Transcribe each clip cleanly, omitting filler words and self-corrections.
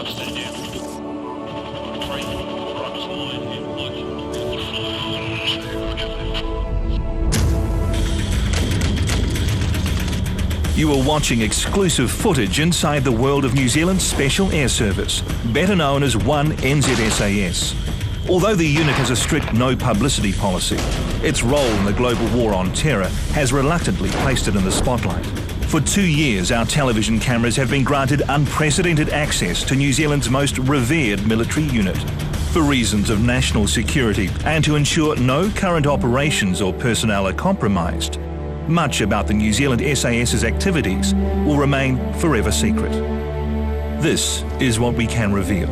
You are watching exclusive footage inside the world of New Zealand's Special Air Service, better known as 1NZSAS. Although the unit has a strict no publicity policy, its role in the global war on terror has reluctantly placed it in the spotlight. For 2 years, our television cameras have been granted unprecedented access to New Zealand's most revered military unit. For reasons of national security and to ensure no current operations or personnel are compromised, much about the New Zealand SAS's activities will remain forever secret. This is what we can reveal.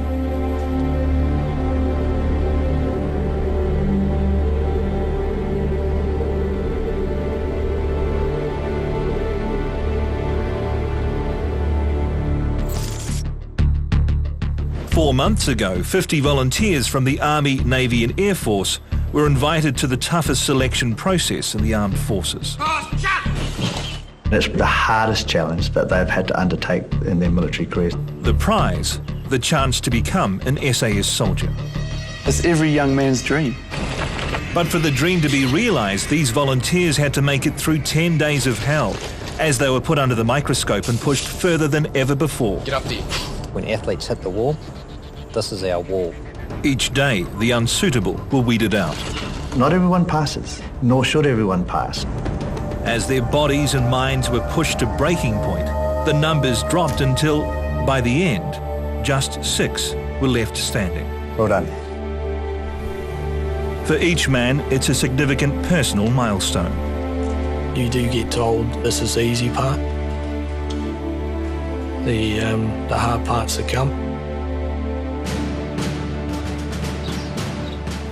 Four months ago, 50 volunteers from the Army, Navy and Air Force were invited to the toughest selection process in the armed forces. It's the hardest challenge that they've had to undertake in their military careers. The prize, the chance to become an SAS soldier. It's every young man's dream. But for the dream to be realised, these volunteers had to make it through 10 days of hell, as they were put under the microscope and pushed further than ever before. Get up there. When athletes hit the wall, this is our wall. Each day, the unsuitable were weeded out. Not everyone passes, nor should everyone pass. As their bodies and minds were pushed to breaking point, the numbers dropped until, by the end, just 6 were left standing. Well done. For each man, it's a significant personal milestone. You do get told this is the easy part. The hard parts to come.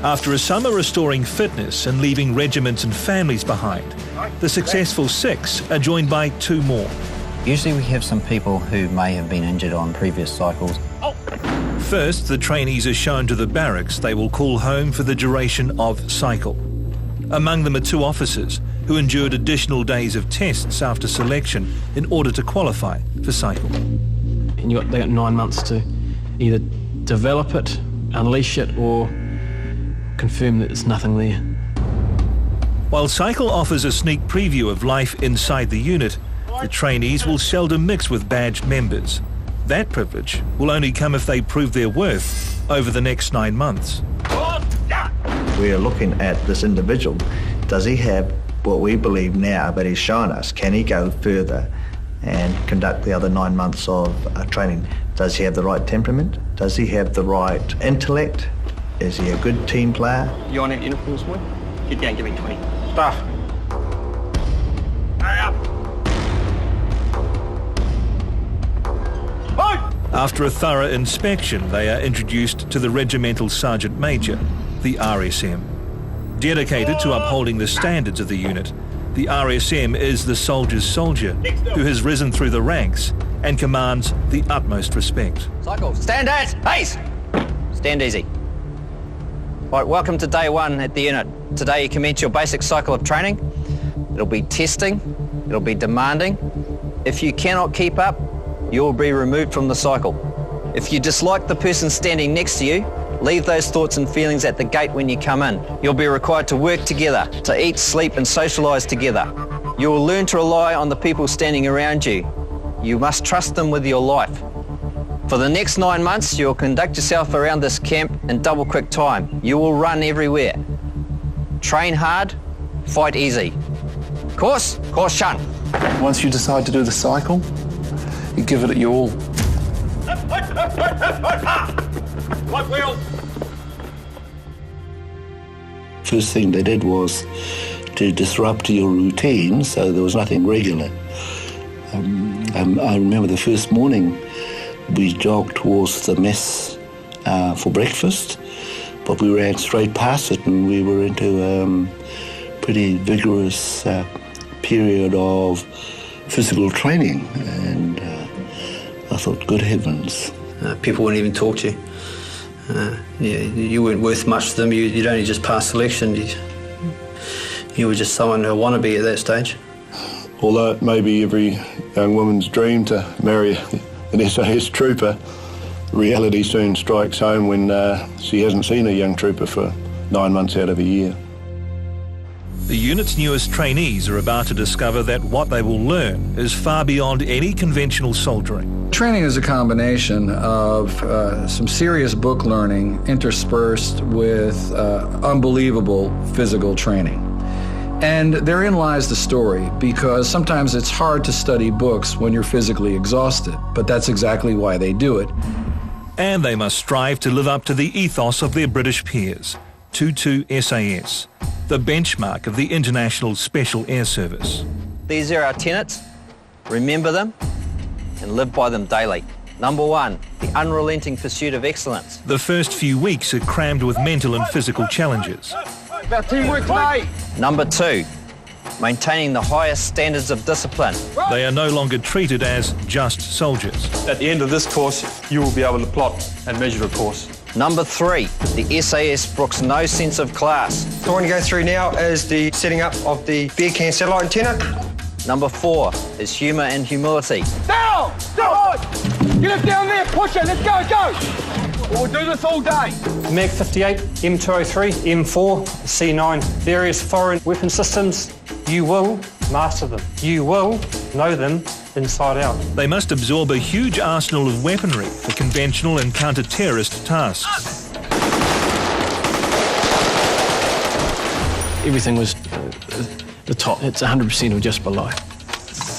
After a summer restoring fitness and leaving regiments and families behind, the successful 6 are joined by 2 more. Usually we have some people who may have been injured on previous cycles. First, the trainees are shown to the barracks they will call home for the duration of cycle. Among them are 2 officers who endured additional days of tests after selection in order to qualify for cycle. And they got 9 months to either develop it, unleash it, or confirm that there's nothing there. While cycle offers a sneak preview of life inside the unit, the trainees will seldom mix with badged members. That privilege will only come if they prove their worth over the next 9 months. We are looking at this individual. Does he have what we believe now, but he's shown us? Can he go further and conduct the other 9 months of training? Does he have the right temperament? Does he have the right intellect? Is he a good team player? You on that uniform, boy? Get down, give me 20. Staff. Hurry up. After a thorough inspection, they are introduced to the Regimental Sergeant Major, the RSM. Dedicated to upholding the standards of the unit, the RSM is the soldier's soldier who has risen through the ranks and commands the utmost respect. Cycle, stand at, pace! Stand easy. Right, welcome to day 1 at the unit. Today you commence your basic cycle of training. It'll be testing, it'll be demanding. If you cannot keep up, you'll be removed from the cycle. If you dislike the person standing next to you, leave those thoughts and feelings at the gate when you come in. You'll be required to work together, to eat, sleep and socialise together. You will learn to rely on the people standing around you. You must trust them with your life. For the next 9 months, you'll conduct yourself around this camp in double quick time. You will run everywhere. Train hard, fight easy. Course, caution. Once you decide to do the cycle, you give it your all. Right wheel. First thing they did was to disrupt your routine, so there was nothing regular. I remember the first morning we jogged towards the mess for breakfast, but we ran straight past it and we were into a pretty vigorous period of physical training, and I thought, good heavens. People wouldn't even talk to you. You weren't worth much to them. You'd only just passed selection. You were just someone who wanted to be at that stage. Although it may be every young woman's dream to marry an SAS trooper, reality soon strikes home when she hasn't seen a young trooper for 9 months out of a year. The unit's newest trainees are about to discover that what they will learn is far beyond any conventional soldiering. Training is a combination of some serious book learning interspersed with unbelievable physical training. And therein lies the story, because sometimes it's hard to study books when you're physically exhausted, but that's exactly why they do it. And they must strive to live up to the ethos of their British peers, 22 SAS, the benchmark of the International Special Air Service. These are our tenets. Remember them and live by them daily. Number 1, the unrelenting pursuit of excellence. The first few weeks are crammed with mental and physical challenges. About teamwork tonight. Number 2, maintaining the highest standards of discipline. They are no longer treated as just soldiers. At the end of this course, you will be able to plot and measure a course. Number 3, the SAS brooks no sense of class. What we're going to go through now is the setting up of the beer can satellite antenna. Number 4 is humour and humility. Down! Down! Get it down there, push it, let's go, go! We'll do this all day. Mag 58, M203, M4, C9, various foreign weapon systems. You will master them. You will know them inside out. They must absorb a huge arsenal of weaponry for conventional and counter-terrorist tasks. Everything was the top. It's 100% or just below.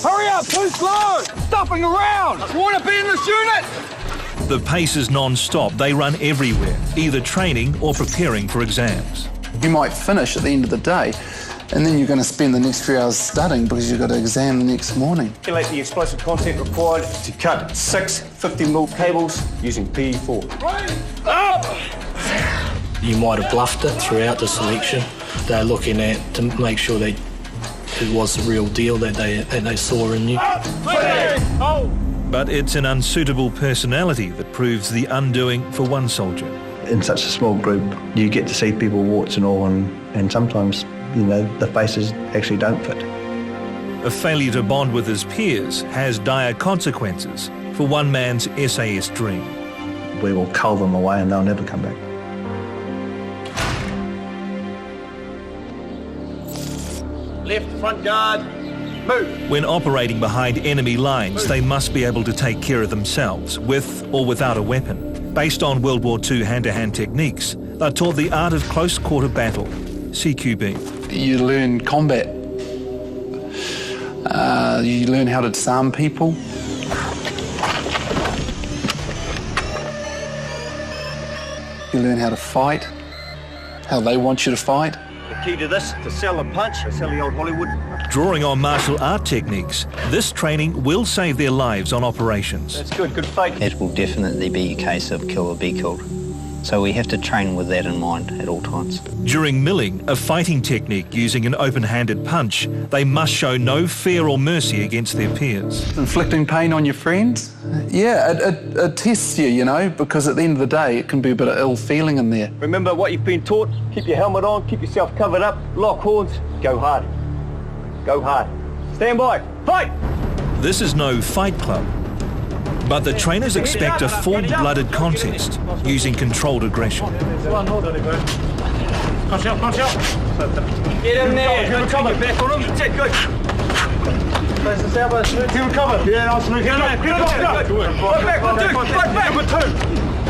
Hurry up, too slow! Stopping around! You want to be in this unit? The pace is non-stop. They run everywhere, either training or preparing for exams. You might finish at the end of the day, and then you're going to spend the next 3 hours studying because you've got an exam the next morning. Calculate the explosive content required to cut 6 50mm cables using PE4. Up! You might have bluffed it throughout the selection. They're looking at to make sure that it was the real deal that they saw in you. But it's an unsuitable personality that proves the undoing for one soldier. In such a small group, you get to see people warts and all, and sometimes, you know, the faces actually don't fit. A failure to bond with his peers has dire consequences for one man's SAS dream. We will cull them away and they'll never come back. Left, front guard, move. When operating behind enemy lines, they must be able to take care of themselves, with or without a weapon. Based on World War II hand-to-hand techniques, they're taught the art of close-quarter battle, CQB. You learn combat. You learn how to disarm people. You learn how to fight, how they want you to fight. The key to this, to sell a punch, to sell the old Hollywood. Drawing on martial art techniques, this training will save their lives on operations. That's good, good fight. It will definitely be a case of kill or be killed. So we have to train with that in mind at all times. During milling, a fighting technique using an open-handed punch, they must show no fear or mercy against their peers. Inflicting pain on your friends? Yeah, it tests you, you know, because at the end of the day, it can be a bit of ill feeling in there. Remember what you've been taught. Keep your helmet on, keep yourself covered up, lock horns, go hard. Go hard. Stand by, fight! This is no fight club, but the trainers expect a full-blooded contest using controlled aggression. Punch out, punch out. Get in there. Good cover. Back on him. Check, good. Place this out, keep him covered. Yeah, nice. Get in there. Get it. Good. Right back, one, two. Right back. Give it two.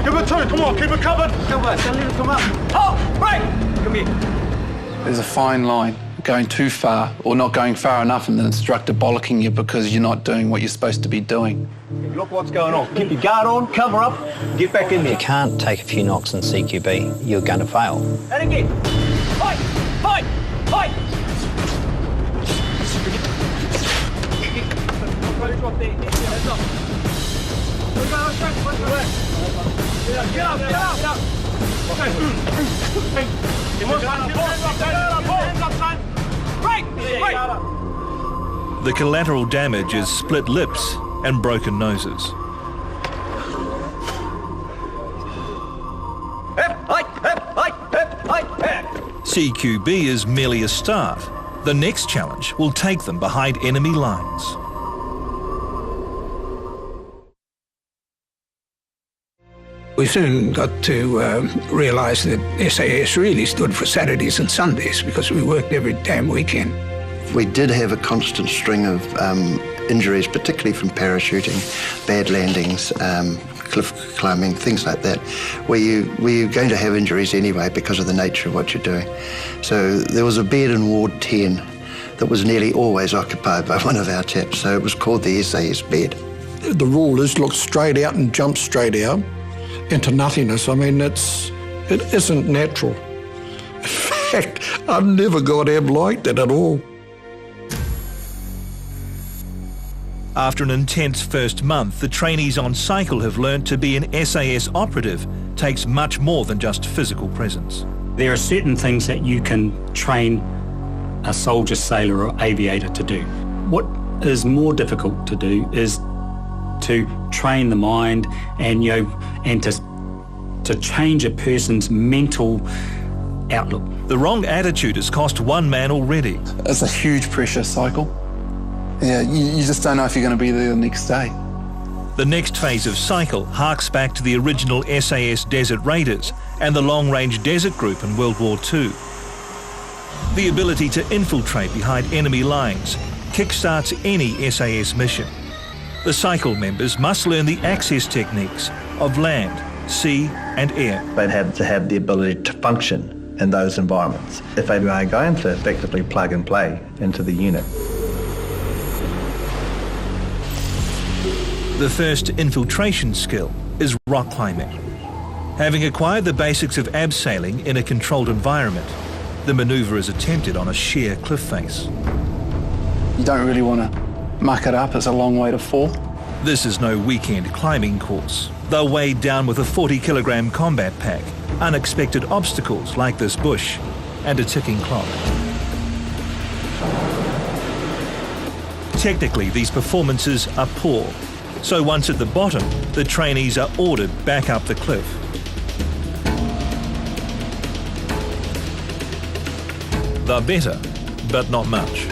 Give it two. Come on, keep it covered. Come back. Don't let it come up. Oh, break. Come here. There's a fine line. Going too far or not going far enough and the instructor bollocking you because you're not doing what you're supposed to be doing. Look what's going on. Keep your guard on, cover up, get back in there. You can't take a few knocks in CQB. You're going to fail. And again. Fight! Fight! Fight! Get up! Get up! The collateral damage is split lips and broken noses. CQB is merely a start. The next challenge will take them behind enemy lines. We soon got to realise that SAS really stood for Saturdays and Sundays because we worked every damn weekend. We did have a constant string of injuries, particularly from parachuting, bad landings, cliff climbing, things like that, where you're going to have injuries anyway because of the nature of what you're doing. So there was a bed in Ward 10 that was nearly always occupied by one of our chaps, so it was called the SAS bed. The rule is look straight out and jump straight out into nothingness. I mean, it isn't natural. In fact, I've never got ebb like that at all. After an intense first month, the trainees on cycle have learnt to be an SAS operative takes much more than just physical presence. There are certain things that you can train a soldier, sailor or aviator to do. What is more difficult to do is to train the mind and to change a person's mental outlook. The wrong attitude has cost one man already. It's a huge pressure cycle. Yeah, you just don't know if you're going to be there the next day. The next phase of cycle harks back to the original SAS Desert Raiders and the Long-Range Desert Group in World War II. The ability to infiltrate behind enemy lines kickstarts any SAS mission. The cycle members must learn the access techniques of land, sea and air. They'd have to have the ability to function in those environments if they are going to effectively plug and play into the unit. The first infiltration skill is rock climbing. Having acquired the basics of abseiling in a controlled environment, the manoeuvre is attempted on a sheer cliff face. You don't really want to muck it up, it's a long way to fall. This is no weekend climbing course. They'll weighed down with a 40-kilogram combat pack, unexpected obstacles like this bush, and a ticking clock. Technically, these performances are poor, so once at the bottom, the trainees are ordered back up the cliff. They're better, but not much.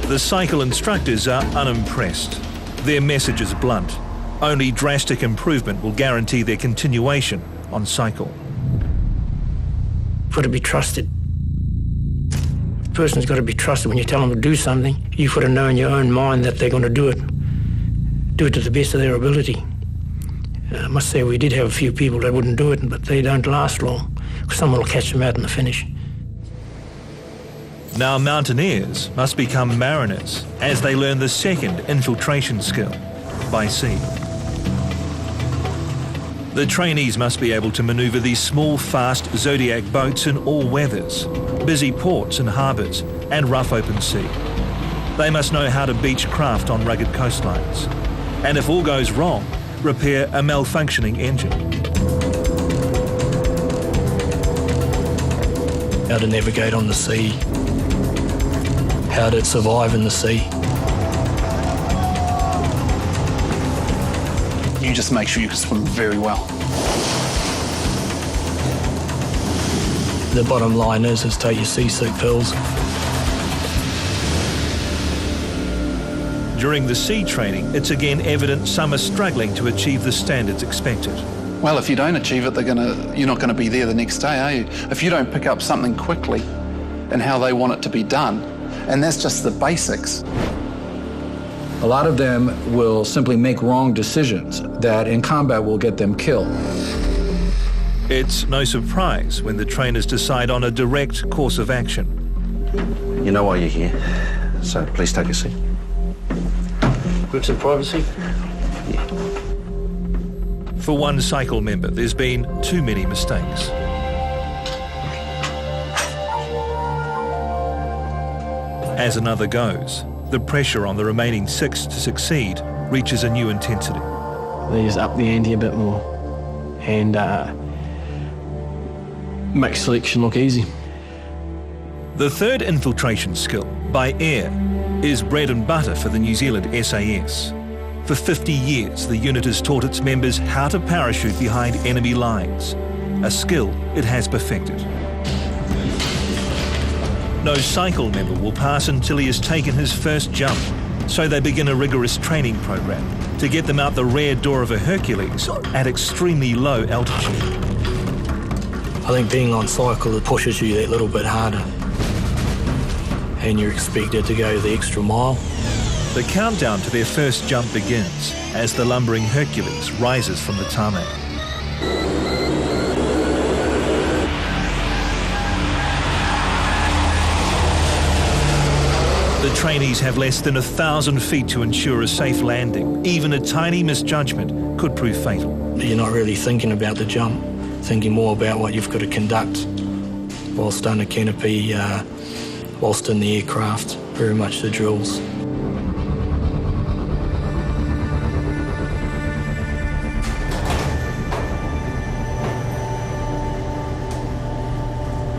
The cycle instructors are unimpressed. Their message is blunt. Only drastic improvement will guarantee their continuation on cycle. Got to be trusted. The person's got to be trusted. When you tell them to do something, you've got to know in your own mind that they're going to do it to the best of their ability. I must say we did have a few people that wouldn't do it, but they don't last long, because someone will catch them out in the finish. Now mountaineers must become mariners as they learn the second infiltration skill, by sea. The trainees must be able to manoeuvre these small, fast Zodiac boats in all weathers, busy ports and harbours, and rough open sea. They must know how to beach craft on rugged coastlines, and if all goes wrong, repair a malfunctioning engine. How to navigate on the sea, how to survive in the sea. You just make sure you can swim very well. The bottom line is take your sea suit pills. During the sea training, it's again evident some are struggling to achieve the standards expected. Well, if you don't achieve it, you're not going to be there the next day, are you? If you don't pick up something quickly and how they want it to be done, and that's just the basics. A lot of them will simply make wrong decisions that in combat will get them killed. It's no surprise when the trainers decide on a direct course of action. You know why you're here, so please take a seat. With some privacy? Yeah. For one cycle member, there's been too many mistakes. As another goes, the pressure on the remaining 6 to succeed reaches a new intensity. They just up the ante a bit more and make selection look easy. The third infiltration skill, by air, is bread and butter for the New Zealand SAS. For 50 years, the unit has taught its members how to parachute behind enemy lines, a skill it has perfected. No cycle member will pass until he has taken his first jump, so they begin a rigorous training program to get them out the rear door of a Hercules at extremely low altitude. I think being on cycle, it pushes you that little bit harder, and you're expected to go the extra mile. The countdown to their first jump begins as the lumbering Hercules rises from the tarmac. The trainees have less than 1,000 feet to ensure a safe landing. Even a tiny misjudgment could prove fatal. You're not really thinking about the jump, thinking more about what you've got to conduct whilst under canopy, whilst in the aircraft, very much the drills.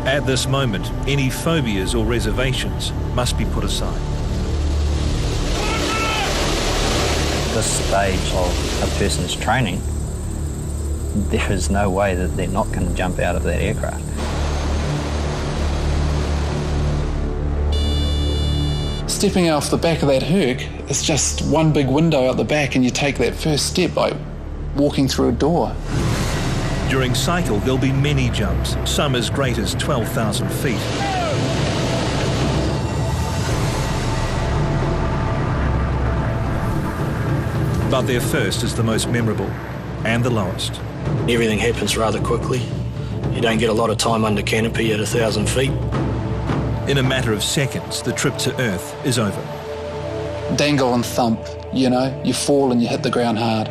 At this moment, any phobias or reservations must be put aside. This stage of a person's training, there is no way that they're not going to jump out of that aircraft. Stepping off the back of that Herc is just one big window out the back, and you take that first step by walking through a door. During cycle, there'll be many jumps, some as great as 12,000 feet. But their first is the most memorable and the lowest. Everything happens rather quickly. You don't get a lot of time under canopy at 1,000 feet. In a matter of seconds, the trip to Earth is over. Dangle and thump, you know, you fall and you hit the ground hard.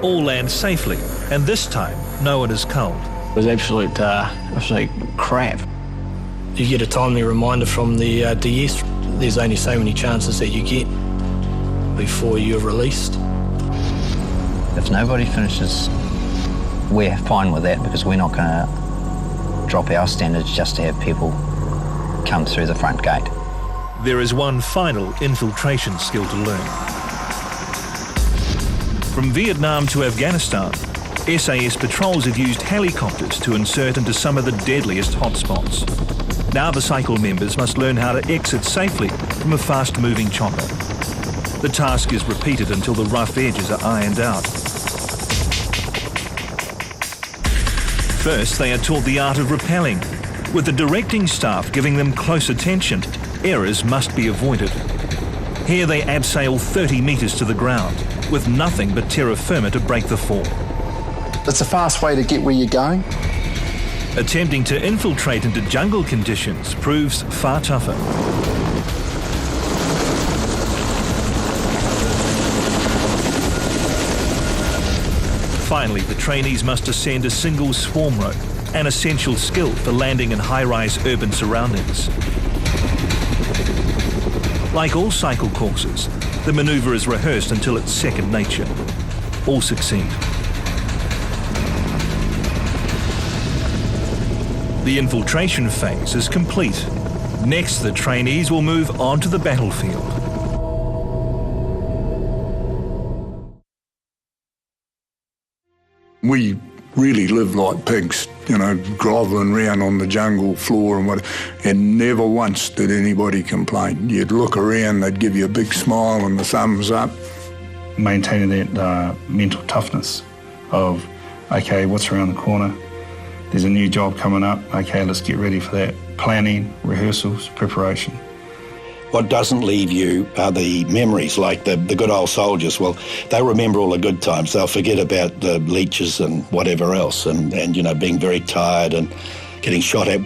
All land safely, and this time, no one is cold. It was absolute crap. You get a timely reminder from the DS. There's only so many chances that you get before you're released. If nobody finishes, we're fine with that, because we're not going to drop our standards just to have people come through the front gate. There is one final infiltration skill to learn. From Vietnam to Afghanistan, SAS patrols have used helicopters to insert into some of the deadliest hotspots. Now the cycle members must learn how to exit safely from a fast-moving chopper. The task is repeated until the rough edges are ironed out. First, they are taught the art of rappelling. With the directing staff giving them close attention, errors must be avoided. Here they abseil 30 metres to the ground, with nothing but terra firma to break the fall. It's a fast way to get where you're going. Attempting to infiltrate into jungle conditions proves far tougher. Finally, the trainees must ascend a single swarm rope, an essential skill for landing in high-rise urban surroundings. Like all cycle courses, the manoeuvre is rehearsed until it's second nature. All succeed. The infiltration phase is complete. Next, the trainees will move on to the battlefield. We really lived like pigs, you know, grovelling around on the jungle floor and never once did anybody complain. You'd look around, they'd give you a big smile and the thumbs up. Maintaining that mental toughness of, okay, what's around the corner? There's a new job coming up, okay, let's get ready for that. Planning, rehearsals, preparation. What doesn't leave you are the memories, like the good old soldiers. Well, they'll remember all the good times. They'll forget about the leeches and whatever else and you know, being very tired and getting shot at.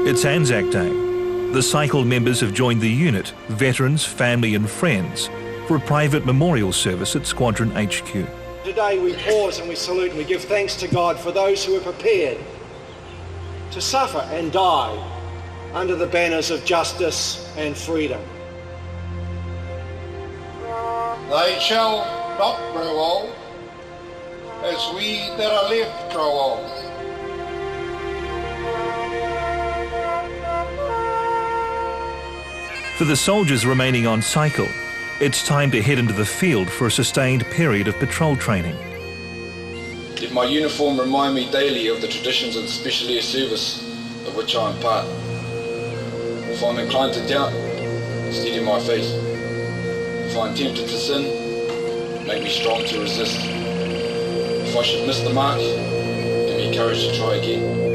It's Anzac Day. The cycle members have joined the unit, veterans, family and friends, for a private memorial service at Squadron HQ. Today we pause and we salute and we give thanks to God for those who are prepared to suffer and die under the banners of justice and freedom. They shall not grow old as we that are left grow old. For the soldiers remaining on cycle, it's time to head into the field for a sustained period of patrol training. Let my uniform remind me daily of the traditions of the Special Air Service of which I am part. If I'm inclined to doubt, steady my faith. If I'm tempted to sin, make me strong to resist. If I should miss the mark, give me courage to try again.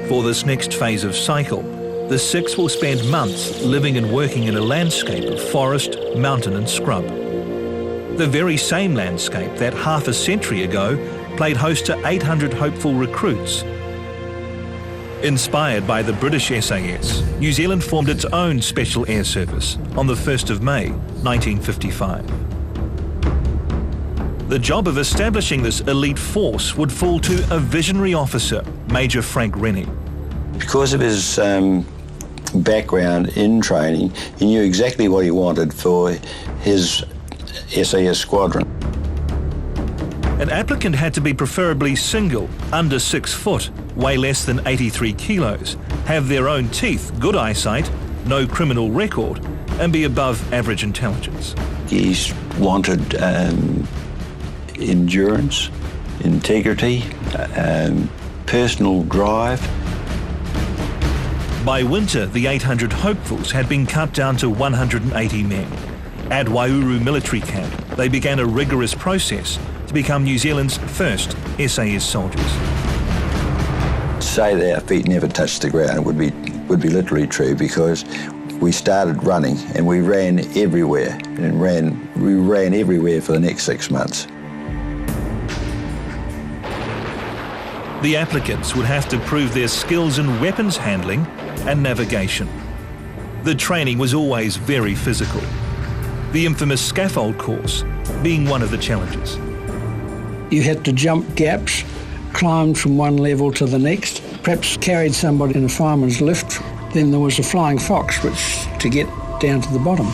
For this next phase of cycle, the Six will spend months living and working in a landscape of forest, mountain and scrub. The very same landscape that half a century ago played host to 800 hopeful recruits. Inspired by the British SAS, New Zealand formed its own Special Air Service on the 1st of May 1955. The job of establishing this elite force would fall to a visionary officer, Major Frank Rennie. Because of his background in training, he knew exactly what he wanted for his SAS squadron. An applicant had to be preferably single, under 6 foot, weigh less than 83 kilos, have their own teeth, good eyesight, no criminal record, and be above average intelligence. He wanted endurance, integrity, personal drive. By winter, the 800 hopefuls had been cut down to 180 men. At Waiouru military camp, they began a rigorous process to become New Zealand's first SAS soldiers. To say that our feet never touched the ground would be literally true, because we started running and we ran everywhere, and we ran everywhere for the next 6 months. The applicants would have to prove their skills in weapons handling and navigation. The training was always very physical, the infamous scaffold course being one of the challenges. You had to jump gaps, climb from one level to the next, perhaps carried somebody in a fireman's lift. Then there was a flying fox, which to get down to the bottom.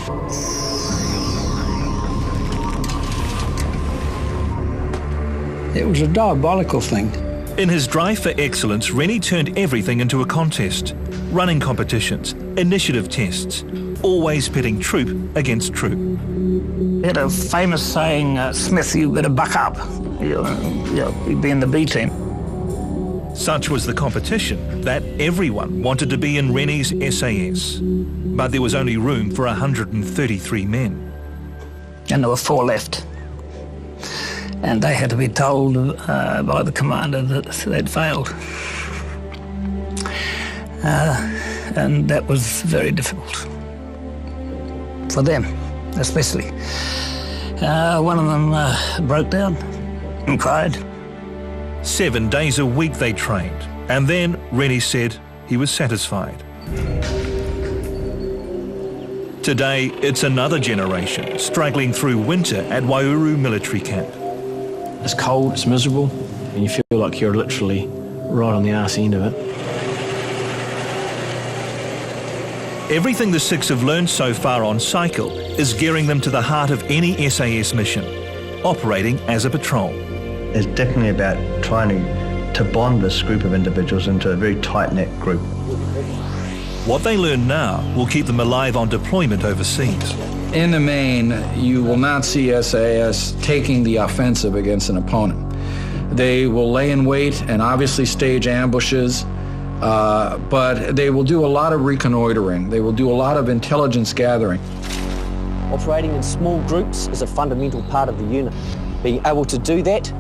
It was a diabolical thing. In his drive for excellence, Rennie turned everything into a contest. Running competitions, initiative tests, always pitting troop against troop. He had a famous saying, Smith, you better buck up. You'd be in the B team. Such was the competition that everyone wanted to be in Rennie's SAS. But there was only room for 133 men. And there were 4 left. And they had to be told by the commander that they'd failed. And that was very difficult. For them, especially. One of them broke down and cried. 7 days a week they trained, and then Rennie said he was satisfied. Today, it's another generation struggling through winter at Waiouru military camp. It's cold, it's miserable, and you feel like you're literally right on the arse end of it. Everything the Six have learned so far on cycle is gearing them to the heart of any SAS mission, operating as a patrol. It's definitely about trying to bond this group of individuals into a very tight-knit group. What they learn now will keep them alive on deployment overseas. In the main, you will not see SAS taking the offensive against an opponent. They will lay in wait and obviously stage ambushes, but they will do a lot of reconnoitering. They will do a lot of intelligence gathering. Operating in small groups is a fundamental part of the unit. Being able to do that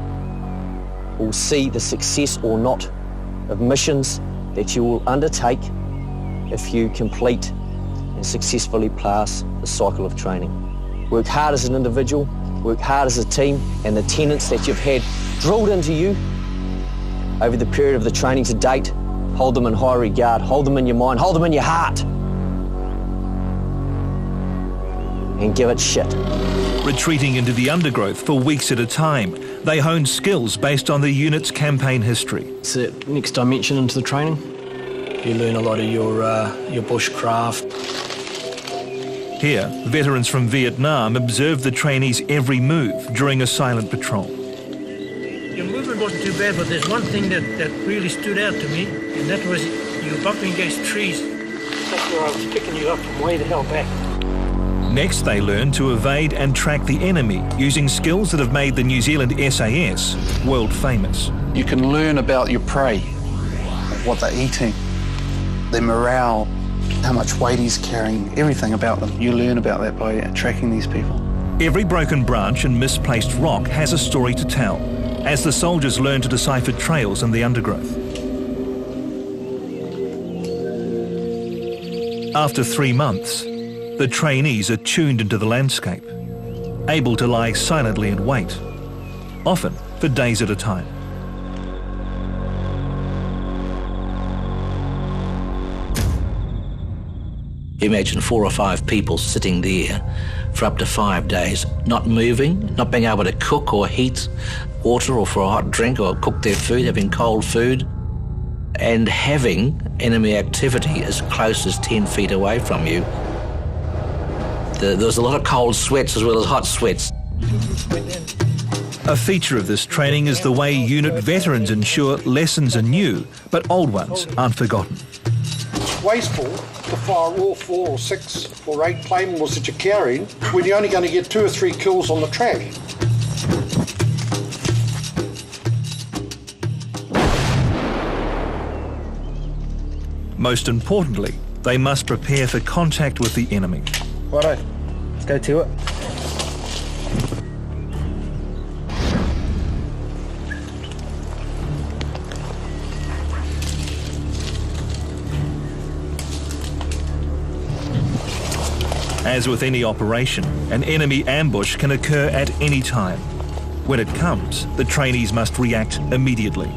will see the success or not of missions that you will undertake if you complete and successfully pass the cycle of training. Work hard as an individual, work hard as a team, and the tenets that you've had drilled into you over the period of the training to date, hold them in high regard, hold them in your mind, hold them in your heart, and give it shit. Retreating into the undergrowth for weeks at a time, they hone skills based on the unit's campaign history. It's the next dimension into the training. You learn a lot of your bushcraft. Here, veterans from Vietnam observe the trainees' every move during a silent patrol. Your movement wasn't too bad, but there's one thing that really stood out to me, and that was you were bumping against trees. That's where I was picking you up from way the hell back. Next, they learn to evade and track the enemy using skills that have made the New Zealand SAS world famous. You can learn about your prey, what they're eating, their morale, how much weight he's carrying, everything about them. You learn about that by tracking these people. Every broken branch and misplaced rock has a story to tell, as the soldiers learn to decipher trails in the undergrowth. After 3 months, the trainees are tuned into the landscape, able to lie silently and wait, often for days at a time. Imagine 4 or 5 people sitting there for up to 5 days, not moving, not being able to cook or heat water or for a hot drink or cook their food, having cold food, and having enemy activity as close as 10 feet away from you. There was a lot of cold sweats as well as hot sweats. A feature of this training is the way unit veterans ensure lessons are new, but old ones aren't forgotten. It's wasteful to fire all 4 or 6 or 8 claymores that you're carrying when you're only going to get 2 or 3 kills on the track. Most importantly, they must prepare for contact with the enemy. Righto, let's go to it. As with any operation, an enemy ambush can occur at any time. When it comes, the trainees must react immediately.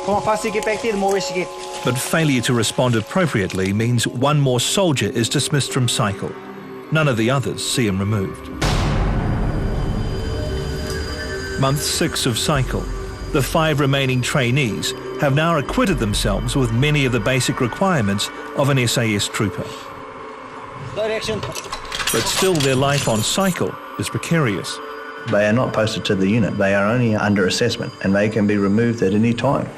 Come on, faster you get back there, the more rest you get. But failure to respond appropriately means one more soldier is dismissed from cycle. None of the others see him removed. Month 6 of cycle. The 5 remaining trainees have now acquitted themselves with many of the basic requirements of an SAS trooper. Load action. But still their life on cycle is precarious. They are not posted to the unit. They are only under assessment and they can be removed at any time.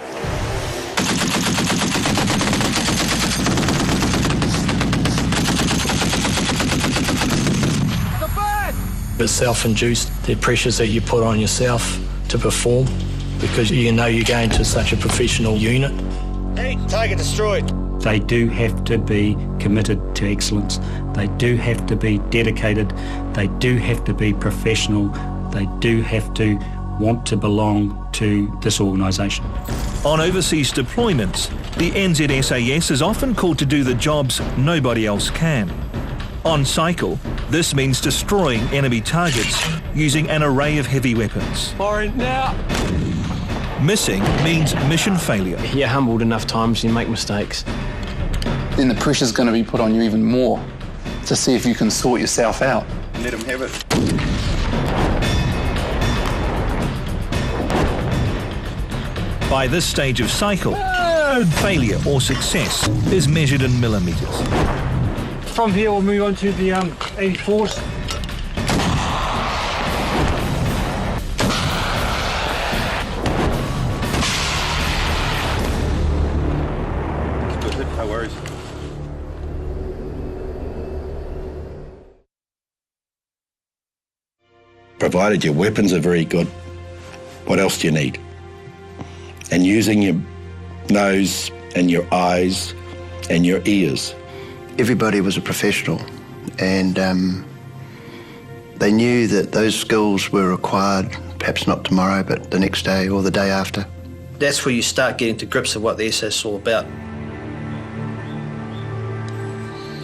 It's self-induced, the pressures that you put on yourself to perform because you know you're going to such a professional unit. Hey, target destroyed. They do have to be committed to excellence. They do have to be dedicated. They do have to be professional. They do have to want to belong to this organisation. On overseas deployments, the NZSAS is often called to do the jobs nobody else can. On cycle, this means destroying enemy targets using an array of heavy weapons. Firing now. Missing means mission failure. You're humbled enough times, you make mistakes. Then the pressure's going to be put on you even more to see if you can sort yourself out. Let them have it. By this stage of cycle, failure or success is measured in millimetres. From here we'll move on to the 84s. Good hit, no worries. Provided your weapons are very good, what else do you need? And using your nose and your eyes and your ears. Everybody was a professional and they knew that those skills were required, perhaps not tomorrow, but the next day or the day after. That's where you start getting to grips of what the SAS is all about.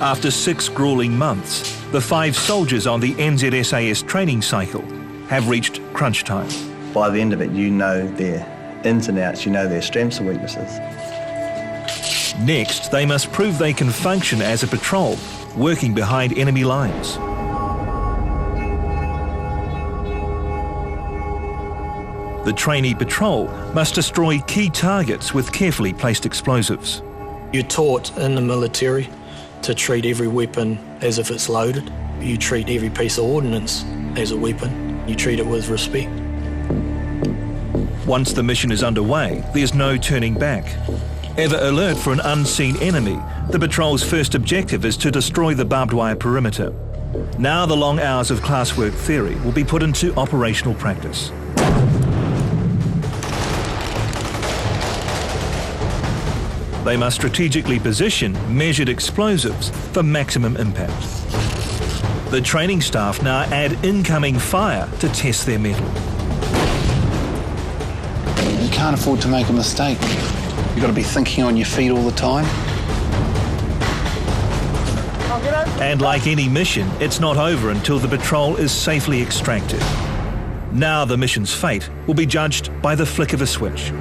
After 6 gruelling months, the 5 soldiers on the NZSAS training cycle have reached crunch time. By the end of it, you know their ins and outs, you know their strengths and weaknesses. Next, they must prove they can function as a patrol, working behind enemy lines. The trainee patrol must destroy key targets with carefully placed explosives. You're taught in the military to treat every weapon as if it's loaded. You treat every piece of ordnance as a weapon. You treat it with respect. Once the mission is underway, there's no turning back. Ever alert for an unseen enemy, the patrol's first objective is to destroy the barbed wire perimeter. Now the long hours of classwork theory will be put into operational practice. They must strategically position measured explosives for maximum impact. The training staff now add incoming fire to test their mettle. You can't afford to make a mistake. You've got to be thinking on your feet all the time. And like any mission, it's not over until the patrol is safely extracted. Now the mission's fate will be judged by the flick of a switch.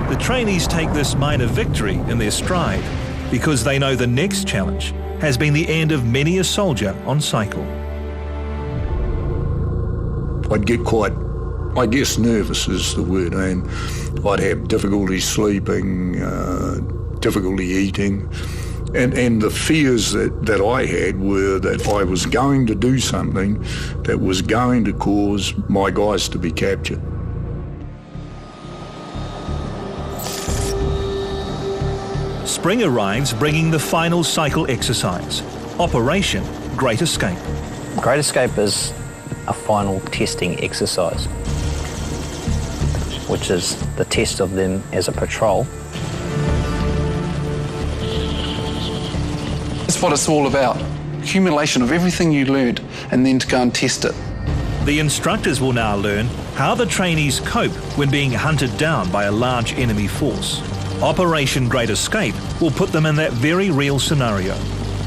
The trainees take this minor victory in their stride because they know the next challenge has been the end of many a soldier on cycle. I'd get quite, I guess nervous is the word, and I'd have difficulty sleeping, difficulty eating, and the fears that I had were that I was going to do something that was going to cause my guys to be captured. Spring arrives bringing the final cycle exercise, Operation Great Escape. Great Escape is a final testing exercise, which is the test of them as a patrol. That's what it's all about. Accumulation of everything you learned and then to go and test it. The instructors will now learn how the trainees cope when being hunted down by a large enemy force. Operation Great Escape will put them in that very real scenario.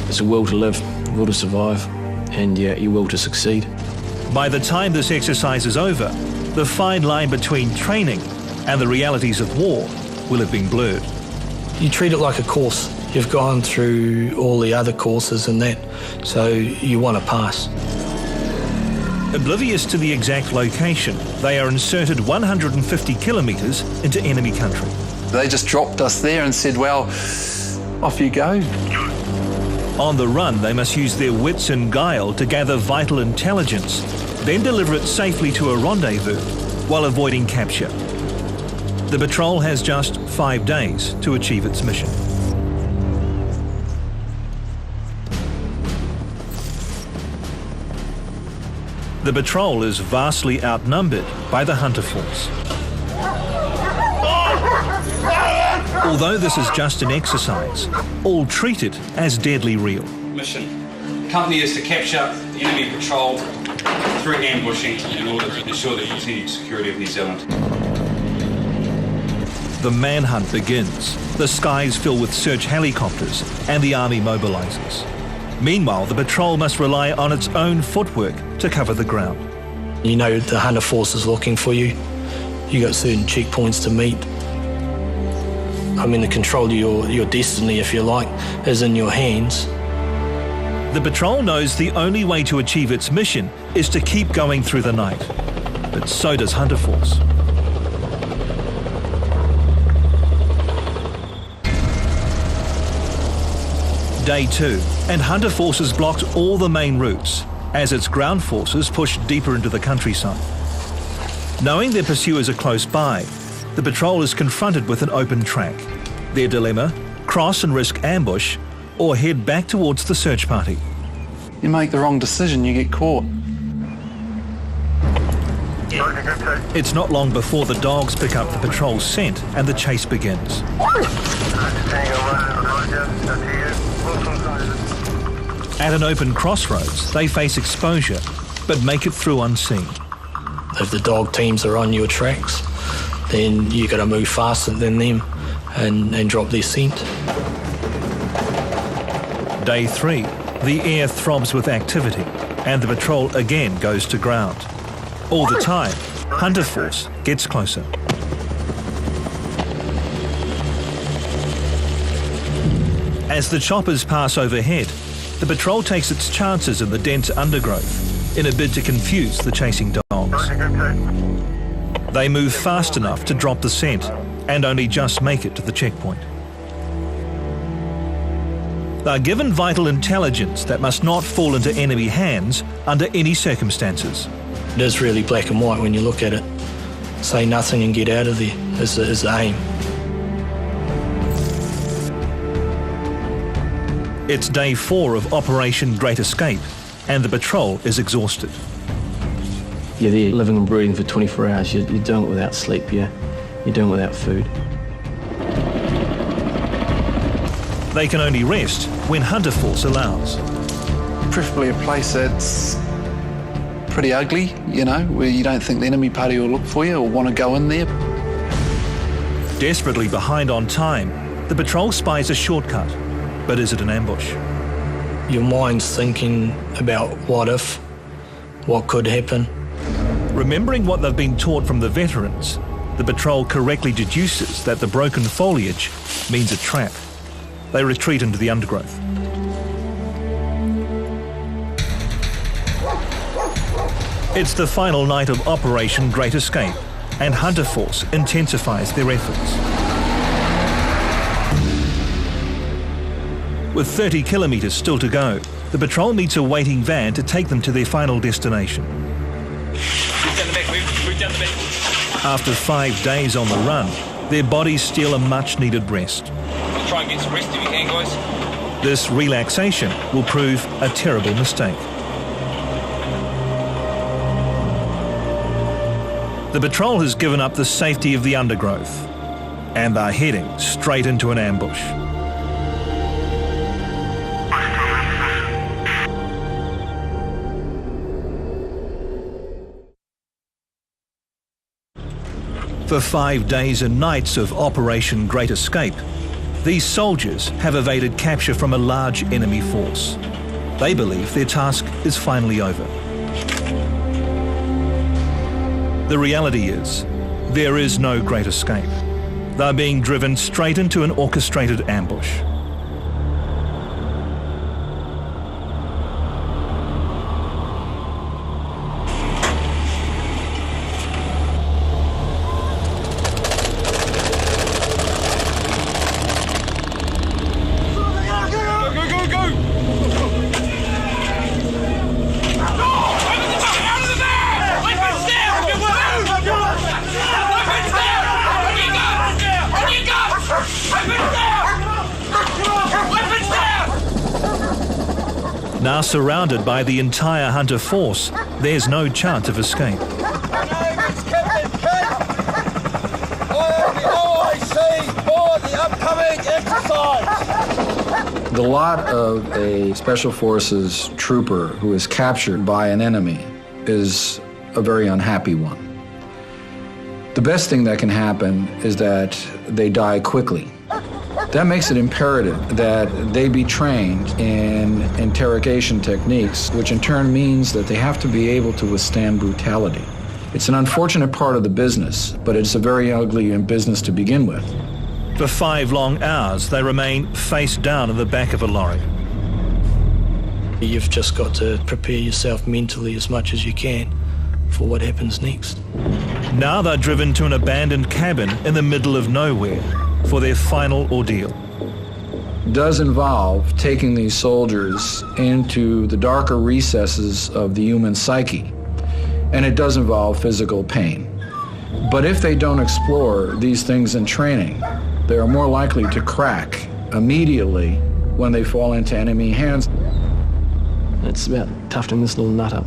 It's a will to live, a will to survive, and your will to succeed. By the time this exercise is over, the fine line between training and the realities of war will have been blurred. You treat it like a course. You've gone through all the other courses and that, so you want to pass. Oblivious to the exact location, they are inserted 150 kilometres into enemy country. They just dropped us there and said, well, off you go. On the run, they must use their wits and guile to gather vital intelligence, then deliver it safely to a rendezvous while avoiding capture. The patrol has just 5 days to achieve its mission. The patrol is vastly outnumbered by the hunter force. Although this is just an exercise, all treat it as deadly real. Mission. Company is to capture the enemy patrol through ambushing in order to ensure the continued security of New Zealand. The manhunt begins. The skies fill with search helicopters and the army mobilises. Meanwhile, the patrol must rely on its own footwork to cover the ground. You know the hunter force is looking for you. You got certain checkpoints to meet. I mean, the control of your destiny, if you like, is in your hands. The patrol knows the only way to achieve its mission is to keep going through the night. But so does Hunter Force. Day 2, and Hunter Force has blocked all the main routes as its ground forces push deeper into the countryside. Knowing their pursuers are close by, the patrol is confronted with an open track. Their dilemma: cross and risk ambush, or head back towards the search party. You make the wrong decision, you get caught. It's not long before the dogs pick up the patrol's scent and the chase begins. At an open crossroads, they face exposure, but make it through unseen. If the dog teams are on your tracks, then you got to move faster than them and drop their scent. Day 3, the air throbs with activity. and the patrol again goes to ground. All the time, Hunter Force gets closer. As the choppers pass overhead, the patrol takes its chances in the dense undergrowth in a bid to confuse the chasing dogs. They move fast enough to drop the scent and only just make it to the checkpoint. They're given vital intelligence that must not fall into enemy hands under any circumstances. It is really black and white when you look at it. Say nothing and get out of there is the aim. It's day 4 of Operation Great Escape, and the patrol is exhausted. You're there living and breathing for 24 hours. You're doing it without sleep, you're doing it without food. They can only rest when Hunter Force allows. Preferably a place that's pretty ugly, you know, where you don't think the enemy party will look for you or want to go in there. Desperately behind on time, the patrol spies a shortcut. But is it an ambush? Your mind's thinking about what if, what could happen. Remembering what they've been taught from the veterans, the patrol correctly deduces that the broken foliage means a trap. They retreat into the undergrowth. It's the final night of Operation Great Escape, and Hunter Force intensifies their efforts. With 30 kilometres still to go, the patrol meets a waiting van to take them to their final destination. After 5 days on the run, their bodies steal a much-needed rest. Try and get some rest if you can, guys. This relaxation will prove a terrible mistake. The patrol has given up the safety of the undergrowth, and they're heading straight into an ambush. For 5 days and nights of Operation Great Escape, these soldiers have evaded capture from a large enemy force. They believe their task is finally over. The reality is, there is no great escape. They're being driven straight into an orchestrated ambush. Now surrounded by the entire Hunter Force, there's no chance of escape. The lot of a Special Forces trooper who is captured by an enemy is a very unhappy one. The best thing that can happen is that they die quickly. That makes it imperative that they be trained in interrogation techniques, which in turn means that they have to be able to withstand brutality. It's an unfortunate part of the business, but it's a very ugly business to begin with. For 5 long hours, they remain face down in the back of a lorry. You've just got to prepare yourself mentally as much as you can for what happens next. Now they're driven to an abandoned cabin in the middle of nowhere for their final ordeal. It does involve taking these soldiers into the darker recesses of the human psyche, and it does involve physical pain. But if they don't explore these things in training, they are more likely to crack immediately when they fall into enemy hands. It's about toughening this little nut up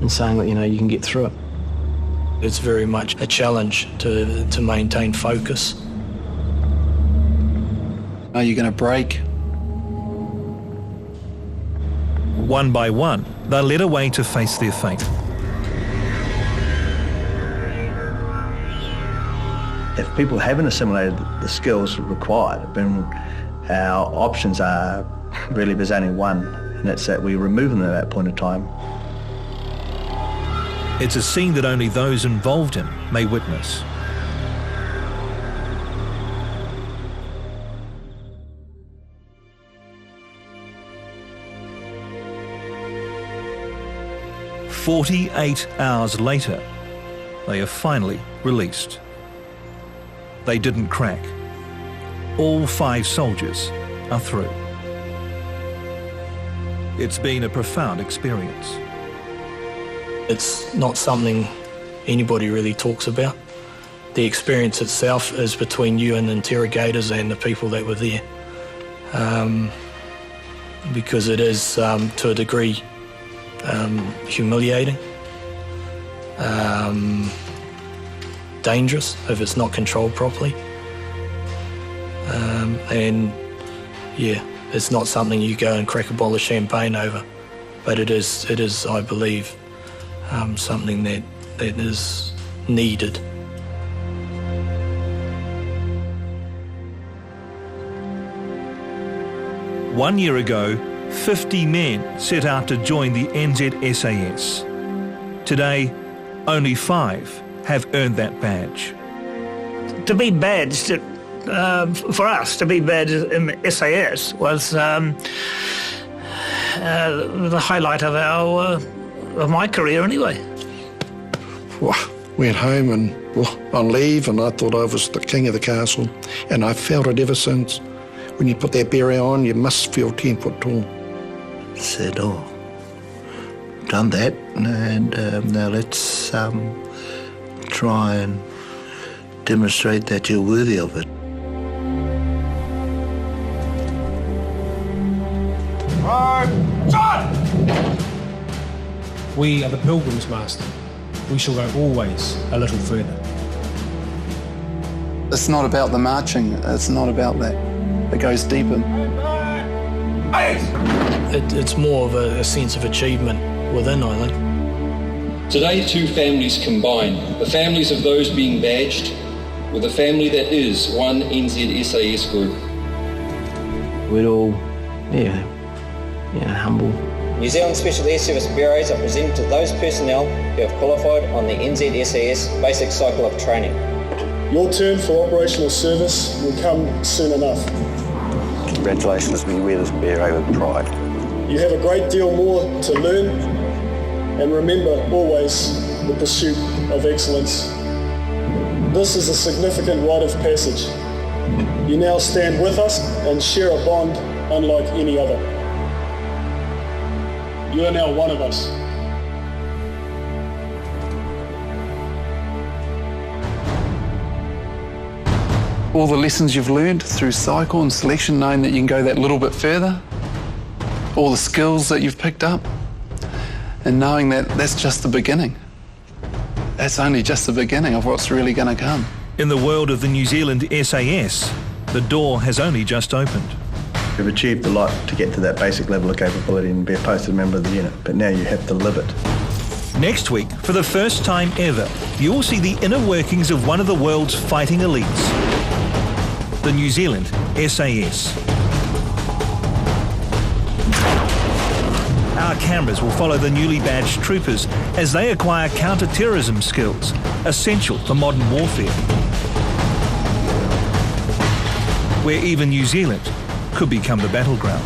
and saying that, you can get through it. It's very much a challenge to maintain focus. Are you going to break? One by one, they're led away to face their fate. If people haven't assimilated the skills required, then our options are really there's only one, and it's that we remove them at that point in time It's a scene that only those involved in may witness. "48 hours later, they are finally released. They didn't crack. All 5 soldiers are through. It's been a profound experience. It's not something anybody really talks about. The experience itself is between you and the interrogators and the people that were there. Because it is, to a degree, humiliating, dangerous if it's not controlled properly. And yeah, it's not something you go and crack a bottle of champagne over, but it is, I believe, something that is needed. One year ago, 50 men set out to join the SAS. Today, only 5 have earned that badge. To be badged, for us, to be badged in the SAS was the highlight of my career anyway. Went home and on leave, and I thought I was the king of the castle, and I've felt it ever since. When you put that beret on, you must feel 10 foot tall. Said, oh, done that, and now let's try and demonstrate that you're worthy of it. We are the pilgrims, Master. We shall go always a little further. It's not about the marching, it's not about that. It goes deeper. It's more of a sense of achievement within, I think. Today, 2 families combine. The families of those being badged with the family that is one NZSAS group. We're all, humble. New Zealand Special Air Service berets are presented to those personnel who have qualified on the NZSAS basic cycle of training. Your turn for operational service will come soon enough. Congratulations, we wear this beret with pride. You have a great deal more to learn, and remember always the pursuit of excellence. This is a significant rite of passage. You now stand with us and share a bond unlike any other. You are now one of us. All the lessons you've learned through cycle and selection, knowing that you can go that little bit further, all the skills that you've picked up, and knowing that that's just the beginning. That's only just the beginning of what's really going to come. In the world of the New Zealand SAS, the door has only just opened. We've achieved a lot to get to that basic level of capability and be a posted member of the unit, but now you have to live it. Next week, for the first time ever, you'll see the inner workings of one of the world's fighting elites, the New Zealand SAS. Our cameras will follow the newly badged troopers as they acquire counter-terrorism skills, essential for modern warfare, where even New Zealand could become the battleground.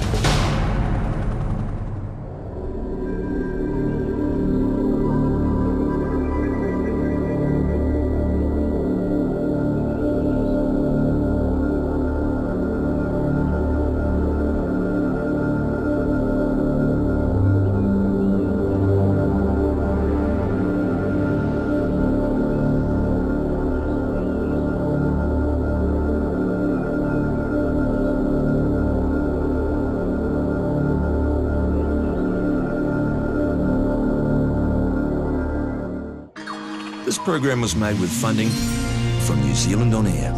This program was made with funding from New Zealand On Air.